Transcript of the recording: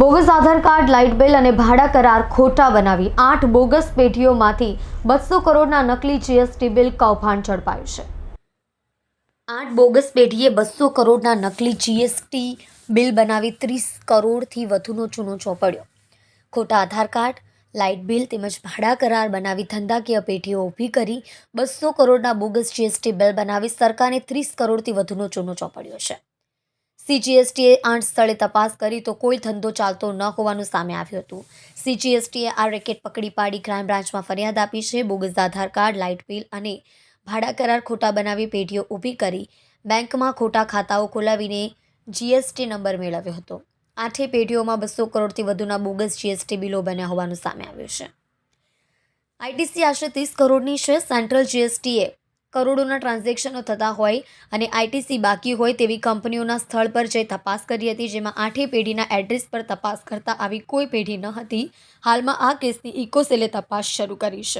Bogus આધાર card, light bill અને ભાડા કરાર ખોટા બનાવી 8 બોગસ પેઢીઓમાંથી 200 કરોડના નકલી જીએસટી બિલ કૌભાંડ ઝડપાયું છે। 8 બોગસ પેઢીએ 200 કરોડના નકલી જીએસટી બિલ બનાવી 30 કરોડથી વધુનો ચૂનો ચોપડ્યો। ખોટા આધાર કાર્ડ, લાઇટ બિલ તેમજ ભાડા કરાર બનાવી ધંધાકીય પેઢીઓ ઊભી કરી 200 કરોડના બોગસ જીએસટી બિલ બનાવી સરકારને 30 કરોડથી વધુનો ચૂનો ચોપડ્યો છે। સીજીએસટીએ 8 સ્થળે તપાસ કરી તો કોઈ ધંધો ચાલતો ન હોવાનું સામે આવ્યું હતું। સીજીએસટીએ આ રેકેટ પકડી પાડી ક્રાઇમ બ્રાન્ચમાં ફરિયાદ આપી છે। બોગસ આધાર કાર્ડ, લાઇટ બિલ અને ભાડા કરાર ખોટા બનાવી પેઢીઓ ઊભી કરી બેંકમાં ખોટા ખાતાઓ ખોલાવીને જીએસટી નંબર મેળવ્યો હતો। 8 પેઢીઓમાં 200 કરોડથી વધુના બોગસ જીએસટી બિલો બન્યા હોવાનું સામે આવ્યું છે। આઈટીસી આશરે 30 કરોડની છે। સેન્ટ્રલ જીએસટીએ કરોડોના ટ્રાન્ઝેક્શનો થતા હોય અને આઈટીસી બાકી હોય તેવી કંપનીઓના સ્થળ પર જઈ તપાસ કરી હતી, જેમાં 8 પેઢીના એડ્રેસ પર તપાસ કરતા આવી કોઈ પેઢી ન હતી। હાલમાં આ કેસની ઇકોસેલે તપાસ શરૂ કરી છે।